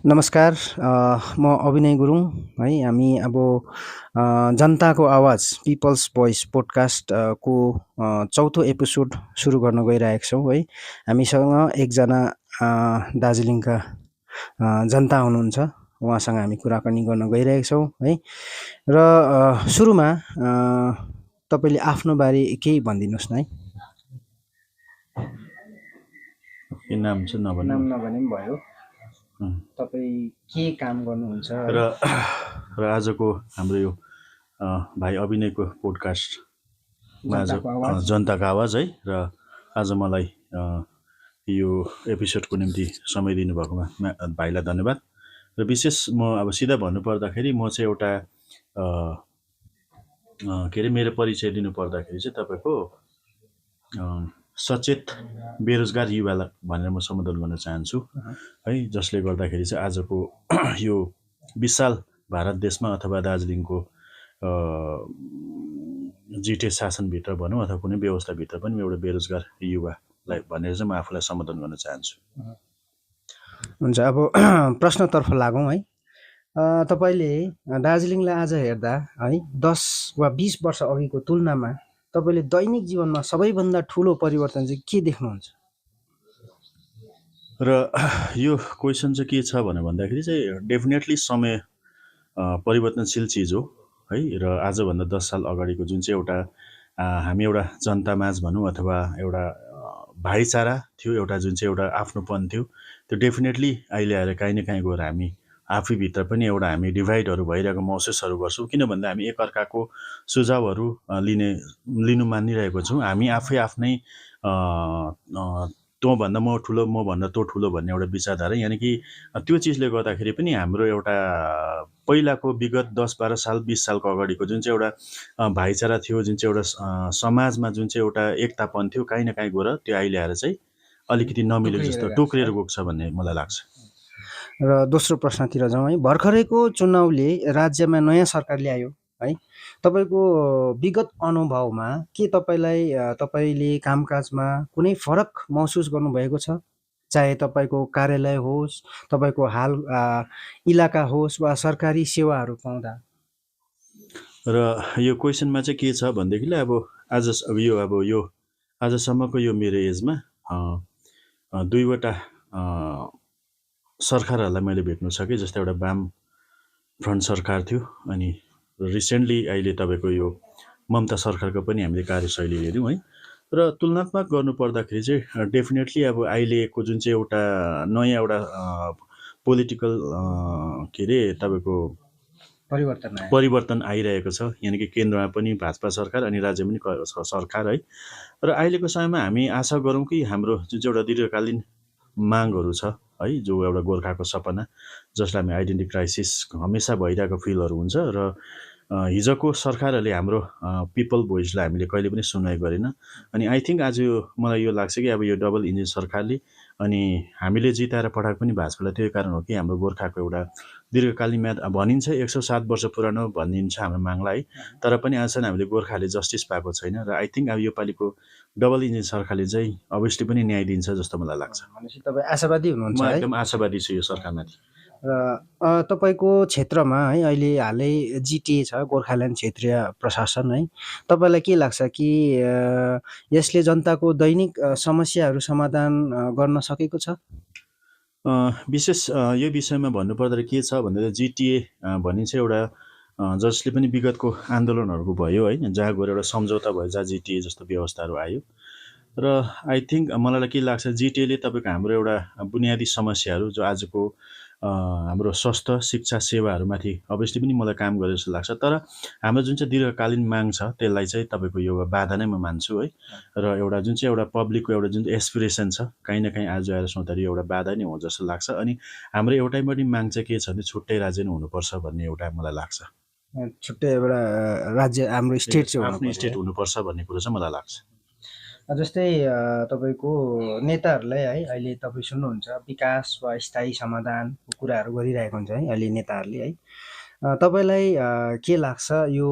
नमस्कार। म अभिनय गुरुङ है। हामी अब जनताको आवाज पिपल्स भोइस पोडकास्ट को चौथो एपिसोड सुरु गर्न गइरहेका छौँ है। हामीसँग एकजना दार्जिलिङका जनता हुनुहुन्छ, उहाँसँग हामी कुराकानी गर्न गइरहेका छौँ है। र सुरुमा तपाईँले आफ्नो बारे केही भनिदिनुहोस् न है। नाम चाहिँ नभन्नु। नाम नभने पनि भयो। तपाईँ के काम गर्नुहुन्छ र आजको हाम्रो यो भाइ अभिनयको पोडकास्टमा आज जनताको आवाज है। र आज मलाई यो एपिसोडको निम्ति समय दिनुभएकोमा भाइलाई धन्यवाद। र विशेष म अब सिधा भन्नुपर्दाखेरि म चाहिँ एउटा के अरे मेरो परिचय दिनुपर्दाखेरि चाहिँ तपाईँको सचेत बेरोजगार युवालाई भनेर म सम्बोधन गर्न चाहन्छु है। जसले गर्दाखेरि चाहिँ आजको यो विशाल भारत देशमा अथवा दार्जिलिङको जिटिए शासनभित्र भनौँ अथवा कुनै व्यवस्थाभित्र पनि एउटा बेरोजगार युवालाई भनेर चाहिँ म आफूलाई सम्बोधन गर्न चाहन्छु। हुन्छ, अब प्रश्नतर्फ लागौँ है। तपाईँले दार्जिलिङलाई आज हेर्दा है 10 वा 20 वर्ष अघिको तुलनामा तपाईँले दैनिक जीवनमा सबैभन्दा ठुलो परिवर्तन चाहिँ के देख्नुहुन्छ? र यो क्वेसन चाहिँ के छ भनेर भन्दाखेरि चाहिँ डेफिनेटली समय परिवर्तनशील चिज हो है। र आजभन्दा 10 साल अगाडिको जुन चाहिँ एउटा हामी एउटा जनतामाझ भनौँ अथवा एउटा भाइचारा थियो, एउटा जुन चाहिँ एउटा आफ्नोपन थियो, त्यो डेफिनेटली अहिले आएर काहीँ न काहीँ गएर हामी आफैभित्र पनि एउटा हामी डिभाइडहरू भइरहेको महसुसहरू गर्छौँ। किन भन्दा हामी एकअर्काको सुझावहरू लिनु मानिरहेको छौँ। हामी आफै आफ्नै तँभन्दा म ठुलो, म भन्दा तँ ठुलो भन्ने एउटा विचारधारा, यानि कि त्यो चिजले गर्दाखेरि पनि हाम्रो एउटा पहिलाको विगत 10-12 साल 20 सालको अगाडिको जुन चाहिँ एउटा भाइचारा थियो, जुन चाहिँ एउटा समाजमा जुन चाहिँ एउटा एकतापन थियो, काहीँ न काहीँ गएर त्यो अहिले आएर चाहिँ अलिकति नमिलेको जस्तो टोक्रिएर गएको छ भन्ने मलाई लाग्छ। र दोस्रो प्रश्नतिर जाउँ है। भर्खरैको चुनावले राज्यमा नयाँ सरकार ल्यायो है। तपाईँको विगत अनुभवमा के तपाईँले कामकाजमा कुनै फरक महसुस गर्नुभएको छ? चाहे तपाईँको कार्यालय होस्, तपाईँको हाल इलाका होस् वा सरकारी सेवाहरू पाउँदा। र यो क्वेसनमा चाहिँ के छ भनेदेखिलाई अब यो आजसम्मको यो मेरो एजमा दुईवटा सरकारहरूलाई मैले भेट्नु सकेँ। जस्तै एउटा वाम फ्रन्ट सरकार थियो, अनि रिसेन्टली अहिले तपाईँको यो ममता सरकारको पनि हामीले कार्यशैली हेऱ्यौँ है। र तुलनात्मक गर्नुपर्दाखेरि चाहिँ डेफिनेटली अब अहिलेको जुन चाहिँ एउटा नयाँ एउटा पोलिटिकल के अरे तपाईँको परिवर्तन आइरहेको छ, यानि कि केन्द्रमा पनि भाजपा सरकार अनि राज्यमा पनि सरकार है। र अहिलेको समयमा हामी आशा गरौँ कि हाम्रो जुन चाहिँ एउटा दीर्घकालीन मागहरू छ है, जो एउटा गोर्खाको सपना, जसलाई हामी आइडेन्टिटी क्राइसिस हमेसा भइरहेको फिलहरू हुन्छ। र हिजोको सरकारहरूले हाम्रो पिपल भोइसलाई हामीले कहिले पनि सुनाइ गरेन। अनि आई थिङ्क आज मलाई यो लाग्छ कि अब यो डबल इन्जिन सरकारले अनि हामीले जिताएर पठाएको पनि भाजपालाई त्यही कारण हो कि हाम्रो गोर्खाको एउटा दीर्घकालीन म्याद भनिन्छ 107 वर्ष पुरानो भनिन्छ हाम्रो मागलाई है। तर पनि आजसम्म हामीले गोर्खाले जस्टिस पाएको छैन। र आई थिङ्क अब योपालिको डबल इन्जिन सरकारले चाहिँ अभियसली पनि न्याय दिन्छ जस्तो मलाई लाग्छ। तपाईँ आशावादी हुनुहुन्छ? म एकदम आशावादी छु यो सरकारमाथि। र तपाईँको क्षेत्रमा है अहिले हालै जिटिए छ, गोर्खाल्यान्ड क्षेत्रीय प्रशासन है। तपाईँलाई के लाग्छ कि यसले जनताको दैनिक समस्याहरू समाधान गर्न सकेको छ? विशेष यो विषयमा भन्नुपर्दा के छ भन्दा जिटिए भनिन्छ एउटा जसले पनि विगतको आन्दोलनहरूको भयो है, जहाँ गएर एउटा सम्झौता भयो, जहाँ जिटिए जस्तो व्यवस्थाहरू आयो। र आई थिङ्क मलाई के लाग्छ, जिटिएले तपाईँको हाम्रो एउटा बुनियादी समस्याहरू जो आजको हाम्रो स्वास्थ्य शिक्षा सेवाहरूमाथि अभियसली पनि मलाई काम गरेको जस्तो लाग्छ। तर हाम्रो जुन चाहिँ दीर्घकालीन माग छ त्यसलाई चाहिँ तपाईँको यो बाधा नै म मान्छु है। र एउटा जुन चाहिँ एउटा पब्लिकको एउटा जुन एस्पिरेसन छ, काहीँ न काहीँ आज आएर सोच्दाखेरि एउटा बाधा नै हो जस्तो लाग्छ। अनि हाम्रो एउटै पनि माग चाहिँ के छ भने छुट्टै राज्य नै हुनुपर्छ भन्ने एउटा मलाई लाग्छ। छुट्टै एउटा राज्य हाम्रो स्टेट चाहिँ आफ्नो स्टेट हुनुपर्छ भन्ने कुरो चाहिँ मलाई लाग्छ। जस्तै तपाईँको नेताहरूलाई है अहिले तपाईँ सुन्नुहुन्छ विकास वा स्थायी समाधानको कुराहरू गरिरहेको हुन्छ है अहिले नेताहरूले है। तपाईँलाई के लाग्छ यो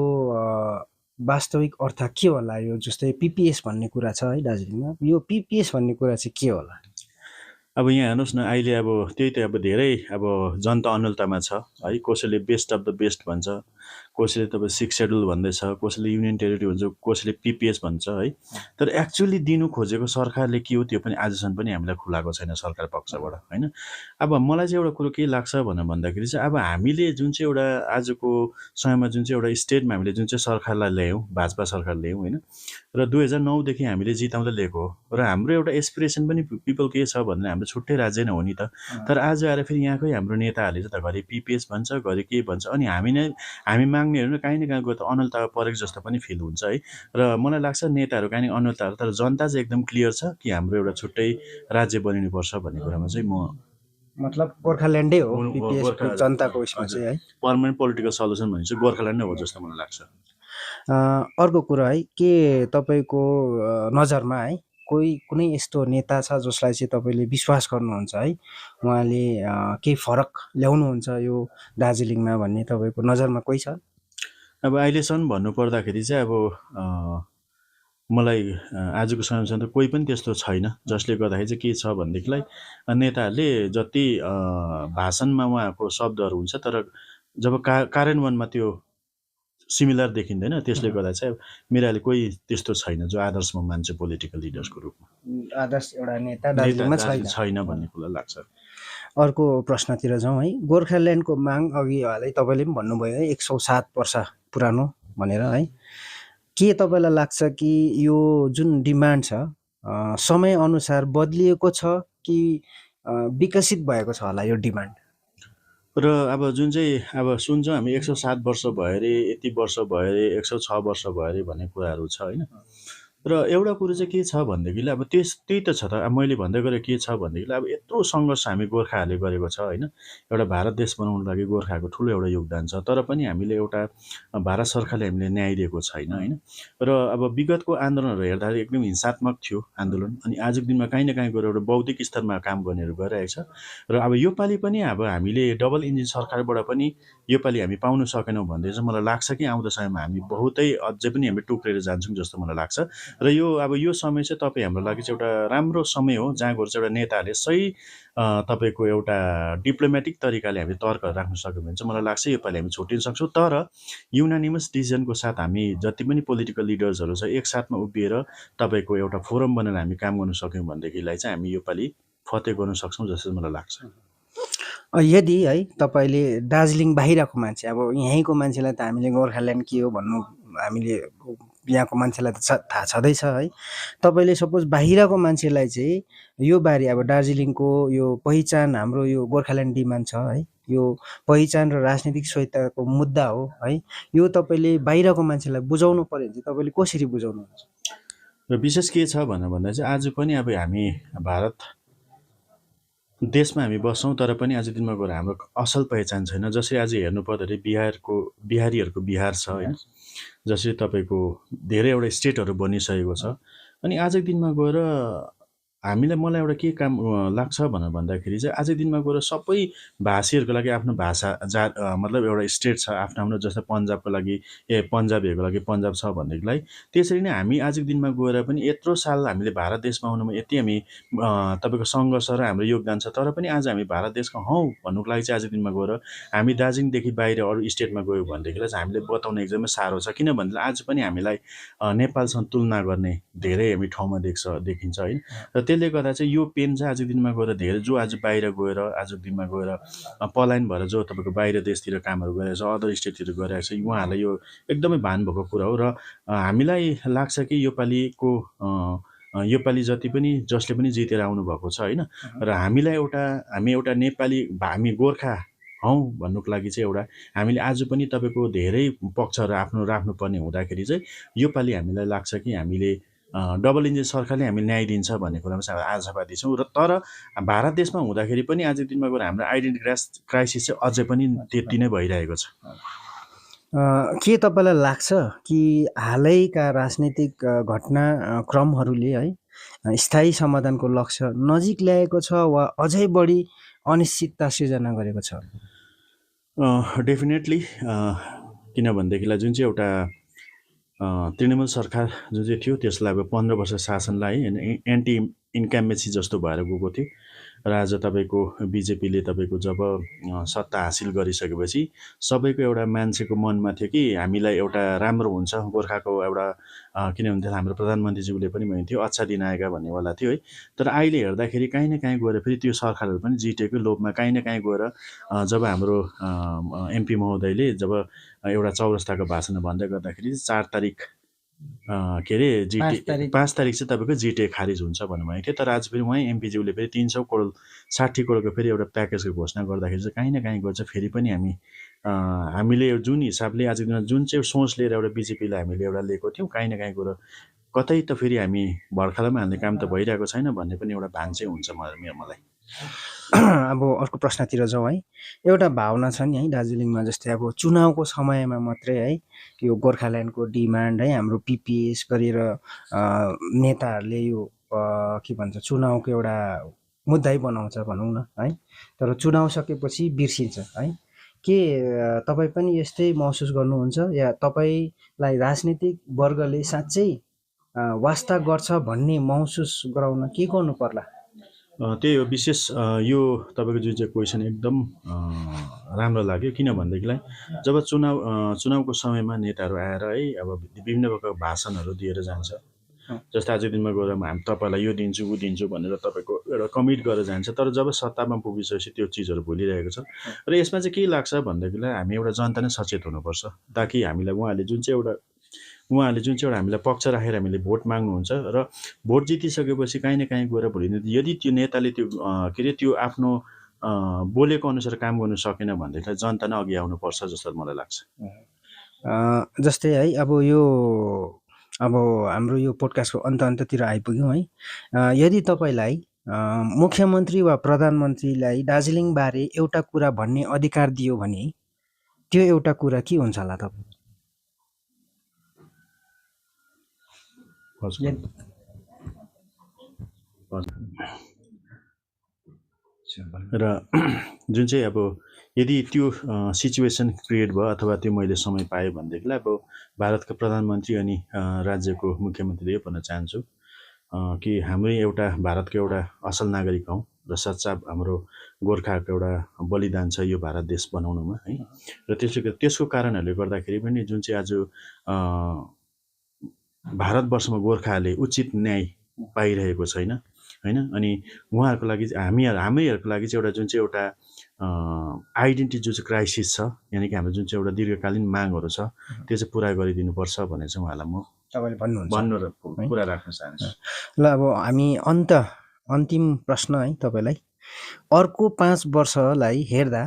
वास्तविक अर्थ के होला? यो जस्तै पिपिएस भन्ने कुरा छ है दार्जिलिङमा, यो पिपिएस भन्ने कुरा चाहिँ के होला? अब यहाँ हेर्नुहोस् न, अहिले अब त्यही त अब धेरै अब जनता अनुलतामा छ है। कसैले बेस्ट अफ द बेस्ट भन्छ, कसैले तपाईँ 6 सेड्युल भन्दैछ, कसैले युनियन टेरिटरी भन्छ, कसैले पिपिएस भन्छ है। तर एक्चुअली दिनु खोजेको सरकारले के हो त्यो पनि आजसम्म पनि हामीलाई खुलाएको छैन सरकार पक्षबाट होइन। अब मलाई चाहिँ एउटा कुरो के लाग्छ भनेर भन्दाखेरि चाहिँ अब हामीले जुन चाहिँ एउटा आजको समयमा जुन चाहिँ एउटा स्टेटमा हामीले जुन चाहिँ सरकारलाई ल्यायौँ, भाजपा सरकार ल्यायौँ होइन, र 2009 देखि हामीले जिताउँदै ल्याएको हो। र हाम्रो एउटा एसपिरेसन पनि पिपल के छ भने हाम्रो छुट्टै राज्य नै हो नि त। तर आज आएर फेरि यहाँकै हाम्रो नेताहरूले चाहिँ त घरि पिपिएस भन्छ, घरि के भन्छ, अनि हामी माग्नेहरू नै काहीँ न काहीँ गएर त अनुलता परेको जस्तो पनि फिल हुन्छ है। र मलाई लाग्छ नेताहरू काहीँ अनुलताहरू, तर जनता चाहिँ एकदम क्लियर छ कि हाम्रो एउटा छुट्टै राज्य बनिनुपर्छ भन्ने कुरामा चाहिँ म मतलब गोर्खाल्यान्डै हो पिपिएस गोर्खा जनताको उसमा चाहिँ है। पर्मानेन्ट पोलिटिकल सल्युसन भने चाहिँ गोर्खाल्यान्ड नै हो जस्तो मलाई लाग्छ। अर्को कुरा है, के तपाईँको नजरमा है कुनै यस्तो नेता छ जसलाई चाहिँ तपाईँले विश्वास गर्नुहुन्छ है, उहाँले केही फरक ल्याउनुहुन्छ यो दार्जिलिङमा भन्ने तपाईँको नजरमा कोही छ? अब अहिलेसम्म भन्नुपर्दाखेरि चाहिँ अब मलाई आजको समयमा त कोही पनि त्यस्तो छैन, जसले गर्दाखेरि चाहिँ के छ भनेदेखिलाई नेताहरूले जति भाषणमा उहाँको शब्दहरू हुन्छ तर जब कार्यान्वयनमा त्यो सिमिलर देखिँदैन, त्यसले गर्दा चाहिँ अब मेरो अहिले कोही त्यस्तो छैन जो आदर्श म मान्छु पोलिटिकल लिडर्सको रूपमा। आदर्श एउटा नेता दार्जिलिङमा छैन भन्ने कुरा लाग्छ। अर्को प्रश्नतिर जाउँ है। गोर्खाल्यान्डको माग अघि हालै तपाईँले पनि भन्नुभयो है 107 वर्ष पुरानो भनेर है। के तपाईँलाई लाग्छ कि यो जुन डिमान्ड छ समयअनुसार बदलिएको छ कि विकसित भएको छ होला यो डिमान्ड? र अब जुन चाहिँ अब सुन्छौँ हामी 107 वर्ष भयो अरे, यति वर्ष भयो अरे, 106 वर्ष भयो अरे भन्ने कुराहरू छ होइन। र एउटा कुरो चाहिँ के छ भनेदेखिलाई अब त्यही त छ त। अब मैले भन्दै गरेँ के छ भनेदेखिलाई अब यत्रो सङ्घर्ष हामी गोर्खाहरूले गरेको छ होइन। एउटा भारत देश बनाउनुको लागि गोर्खाहरूको ठुलो एउटा योगदान छ, तर पनि हामीले एउटा भारत सरकारले हामीले न्याय दिएको छैन होइन। र अब विगतको आन्दोलनहरू हेर्दाखेरि एकदम हिंसात्मक थियो आन्दोलन, अनि आजको दिनमा काहीँ न काहीँ गएर एउटा बौद्धिक स्तरमा काम गर्नेहरू गरिरहेको छ। र अब योपालि पनि अब हामीले डबल इन्जिन सरकारबाट पनि योपालि हामी पाउन सकेनौँ भन्दै चाहिँ मलाई लाग्छ कि आउँदो समयमा हामी बहुतै अझै पनि हामी टुक्रेर जान्छौँ जस्तो मलाई लाग्छ। र यो समय चाहिँ तपाईँ हाम्रो लागि चाहिँ एउटा राम्रो समय हो, जहाँ गएर चाहिँ एउटा नेताहरूले सही तपाईँको एउटा डिप्लोमेटिक तरिकाले हामी तर्कहरू राख्न सक्यौँ भने चाहिँ मलाई लाग्छ योपालि हामी छुटिन सक्छौँ। तर युनानिमस डिसिजनको साथ हामी जति पनि पोलिटिकल लिडर्सहरू छ एकसाथमा उभिएर तपाईँको एउटा फोरम बनाएर हामी काम गर्न सक्यौँ भनेदेखिलाई चाहिँ हामी योपालि फतेह गर्न सक्छौँ जस्तो मलाई लाग्छ। यदि है तपाईँले दार्जिलिङ बाहिरको मान्छे, अब यहीँको मान्छेलाई त हामीले गोर्खाल्यान्ड के हो भन्नु हामीले यहाँको मान्छेलाई त थाहा छँदैछ है। तपाईँले सपोज बाहिरको मान्छेलाई चाहिँ यो बारे अब दार्जिलिङको यो पहिचान, हाम्रो यो गोर्खाल्यान्ड डिमान्ड छ है, यो पहिचान र राजनीतिक स्वायत्तताको मुद्दा हो है, यो तपाईँले बाहिरको मान्छेलाई बुझाउनु पर्यो भने चाहिँ तपाईँले कसरी बुझाउनुहुन्छ? र विशेष के छ भनेर भन्दा चाहिँ आज पनि अब हामी भारत देशमा हामी बस्छौँ, तर पनि आज दिनमा गएर हाम्रो असल पहिचान छैन। जसरी आज हेर्नु पर्दाखेरि बिहारीहरूको बिहार छ होइन, जसरी तपाईँको धेरैवटा स्टेटहरू बनिसकेको छ। अनि आजको दिनमा गएर मलाई एउटा के काम लाग्छ भनेर भन्दाखेरि चाहिँ आजको दिनमा गएर सबै भाषीहरूको लागि आफ्नो भाषा मतलब एउटा स्टेट छ आफ्नो आफ्नो। जस्तै पन्जाबको लागि पन्जाबीहरूको लागि पन्जाब छ भनेदेखिलाई त्यसरी नै हामी आजको दिनमा गएर पनि यत्रो साल हामीले भारत देशमा आउनुमा यति हामी तपाईँको सङ्घर्ष र हाम्रो योगदान छ, तर पनि आज हामी भारत देशको हौँ भन्नुको लागि चाहिँ आजको दिनमा गएर हामी दार्जिलिङदेखि बाहिर अरू स्टेटमा गयो भनेदेखिलाई चाहिँ हामीले बताउन एकदमै साह्रो छ। किनभने आज पनि हामीलाई नेपालसँग तुलना गर्ने धेरै हामी ठाउँमा देखिन्छ होइन। र त्यसले गर्दा चाहिँ यो पेन चाहिँ आजको दिनमा गएर धेरै जो आज बाहिर गएर आजको दिनमा गएर पलायन भएर जो तपाईँको बाहिर देशतिर कामहरू गरिरहेको छ, अदर स्टेटतिर गरिरहेको छ, उहाँहरूलाई यो एकदमै भान भएको कुरा हो। र हामीलाई लाग्छ कि योपालि जति पनि जसले पनि जितेर आउनुभएको छ होइन, र हामी एउटा नेपाली, हामी गोर्खा हौँ भन्नुको लागि चाहिँ एउटा हामीले आज पनि तपाईँको धेरै पक्षहरू आफ्नो राख्नुपर्ने हुँदाखेरि चाहिँ योपालि हामीलाई लाग्छ कि हामीले डबल इन्जिन सरकारले हामी न्याय दिन्छ भन्ने कुरामा चाहिँ आशावादी छौँ। र तर भारत देशमा हुँदाखेरि पनि आजको दिनमा गएर हाम्रो आइडेन्टिटी क्राइसिस चाहिँ अझै पनि त्यति नै भइरहेको छ। के तपाईँलाई लाग्छ कि हालैका राजनीतिक घटनाक्रमहरूले है स्थायी समाधानको लक्ष्य नजिक ल्याएको छ वा अझै बढी अनिश्चितता सिर्जना गरेको छ? डेफिनेटली किनभनेदेखिलाई जुन चाहिँ एउटा तृणमूल सरकार जुन चाहिँ थियो त्यसलाई अब 15 वर्ष शासनलाई एन्टी इन्कम्बेन्सी जस्तो भएर गएको थियो। र आज तपाईँको बिजेपीले तपाईँको जब सत्ता हासिल गरिसकेपछि सबैको एउटा मान्छेको मनमा थियो कि हामीलाई एउटा राम्रो हुन्छ गोर्खाको एउटा किन भन्दा हाम्रो प्रधानमन्त्रीज्यूले पनि भन्थ्यो अच्छा दिन आएगा भन्नेवाला थियो है। तर अहिले हेर्दाखेरि काहीँ न काहीँ गएर फेरि त्यो सरकारहरू पनि जितेको लोभमा काहीँ न काहीँ गएर जब हाम्रो एमपी महोदयले जब एउटा चौरस्ताको भाषण भन्दै गर्दाखेरि 4 तारिक के अरे जिटे 5 तारिक चाहिँ तपाईँको जिटे खारिज हुन्छ भन्नुभएको थियो। तर आज फेरि उहाँ एमपीज्यूले फेरि 300 करोड 60 करोडको फेरि एउटा प्याकेजको घोषणा गर्दाखेरि चाहिँ काहीँ न काहीँ गएर चाहिँ फेरि पनि हामीले जुन हिसाबले आजको दिनमा जुन चाहिँ सोच लिएर एउटा बिजेपीलाई हामीले एउटा लिएको थियौँ काहीँ न काहीँ गएर कतै त फेरि हामी भर्खरमा हाल्ने काम त भइरहेको छैन भन्ने पनि एउटा भान चाहिँ हुन्छ मलाई। अब अर्को प्रश्नतिर जाउँ है। एउटा भावना छ नि है दार्जिलिङमा, जस्तै अब चुनावको समयमा मात्रै है यो गोर्खाल्यान्डको डिमान्ड है हाम्रो पिपिएस गरेर नेताहरूले यो के भन्छ चुनावको एउटा मुद्दै बनाउँछ भनौँ न है। तर चुनाव सकेपछि बिर्सिन्छ है। के तपाईँ पनि यस्तै महसुस गर्नुहुन्छ या तपाईँलाई राजनीतिक वर्गले साँच्चै वास्ता गर्छ भन्ने महसुस गराउन के गर्नु पर्ला? त्यही हो विशेष यो तपाईँको जुन चाहिँ क्वेसन एकदम राम्रो लाग्यो। किन भनेदेखिलाई जब चुनावको समयमा नेताहरू आएर है अब विभिन्न प्रकारको भाषणहरू दिएर जान्छ। जस्तो आजको दिनमा गएर हामी तपाईँलाई यो दिन्छु ऊ दिन्छु भनेर तपाईँको एउटा कमिट गरेर जान्छ। तर जब सत्तामा पुगिसकेपछि त्यो चिजहरू भुलिरहेको छ। र यसमा चाहिँ के लाग्छ भनेदेखिलाई हामी एउटा जनता नै सचेत हुनुपर्छ ताकि हामीलाई उहाँहरूले जुन चाहिँ एउटा हामीलाई पक्ष राखेर हामीले भोट माग्नुहुन्छ र भोट जितिसकेपछि काहीँ न काहीँ गएर भोलि यदि त्यो नेताले त्यो के अरे त्यो आफ्नो बोलेको अनुसार काम गर्नु सकेन भनेदेखि जनता नै अघि आउनुपर्छ जस्तो मलाई लाग्छ। जस्तै है अब हाम्रो यो पोडकास्टको अन्ततिर आइपुग्यौँ है। यदि तपाईँलाई मुख्यमन्त्री वा प्रधानमन्त्रीलाई दार्जिलिङ बारे एउटा कुरा भन्ने अधिकार दियो भने त्यो एउटा कुरा के हुन्छ होला तपाईँ? र जुन चाहिँ अब यदि त्यो सिचुएसन क्रिएट भयो अथवा त्यो मैले समय पाएँ भनेदेखिलाई अब भारतको प्रधानमन्त्री अनि राज्यको मुख्यमन्त्रीले यो भन्न चाहन्छु कि हामी एउटा भारतको एउटा असल नागरिक हौँ र सच्चा हाम्रो गोर्खाको एउटा बलिदान छ यो भारत देश बनाउनुमा है। र त्यसको कारणहरूले गर्दाखेरि पनि जुन चाहिँ आज भारतवर्षमा गोर्खाहरूले उचित न्याय पाइरहेको छैन हैन। अनि उहाँहरूको लागि हामीहरूको लागि चाहिँ एउटा जुन चाहिँ एउटा आइडेन्टिटी जुन चाहिँ क्राइसिस छ यानि कि हाम्रो जुन चाहिँ एउटा दीर्घकालीन मागहरू छ त्यो चाहिँ पुरा गरिदिनुपर्छ भनेर चाहिँ उहाँलाई म तपाईँले भन्नुहुन्छ र पुरा राख्न चाहन्छु। ल अब हामी अन्तिम प्रश्न है तपाईँलाई, अर्को 5 वर्षलाई हेर्दा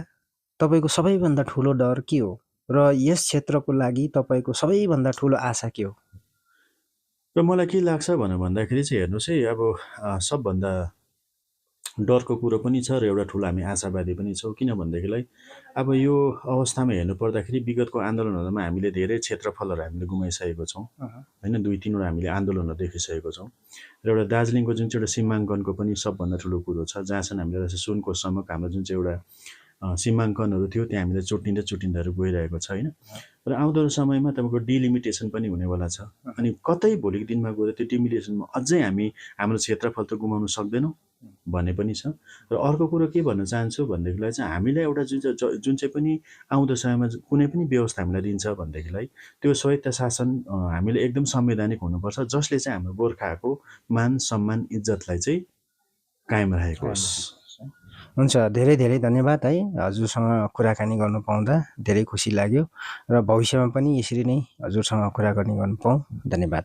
तपाईँको सबैभन्दा ठुलो डर के हो र यस क्षेत्रको लागि तपाईँको सबैभन्दा ठुलो आशा के हो? र मलाई के लाग्छ भन्दाखेरि चाहिँ हेर्नुहोस् है अब सबभन्दा डरको कुरो पनि छ र एउटा ठुलो हामी आशावादी पनि छौँ। किन भनेदेखिलाई अब यो अवस्थामा हेर्नु पर्दाखेरि विगतको आन्दोलनहरूमा हामीले धेरै क्षेत्रफलहरू हामीले गुमाइसकेको छौँ हैन। 2-3 वटा हामीले आन्दोलनहरू देखिसकेको छौँ र एउटा दार्जिलिङको जुन चाहिँ एउटा सीमाङ्कनको पनि सबभन्दा ठुलो कुरो छ जहाँ चाहिँ हामीले सुनको सम्मक हाम्रो जुन चाहिँ एउटा सीमाङ्कनहरू थियो त्यहाँ हामीले चुटिँदाहरू गइरहेको छ हैन। र आउँदो समयमा तपाईँको डिलिमिटेसन पनि हुनेवाला छ। अनि कतै भोलिको दिनमा गएर त्यो डिलिमिटेसनमा अझै हामी हाम्रो क्षेत्रफल त गुमाउन सक्दैनौँ भन्ने पनि छ। र अर्को कुरो के भन्न चाहन्छु भनेदेखिलाई चाहिँ हामीलाई एउटा जुन चाहिँ पनि आउँदो समयमा कुनै पनि व्यवस्था हामीलाई दिन्छ भनेदेखिलाई त्यो स्वायत्त शासन हामीले एकदम संवैधानिक हुनुपर्छ जसले चाहिँ हाम्रो गोर्खाको मान सम्मान इज्जतलाई चाहिँ कायम राखेको होस्। हुन्छ, धेरै धेरै धन्यवाद है। हजुरसँग कुराकानी गर्नु पाउँदा धेरै खुसी लाग्यो र भविष्यमा पनि यसरी नै हजुरसँग कुराकानी गर्नु पाऊँ। धन्यवाद।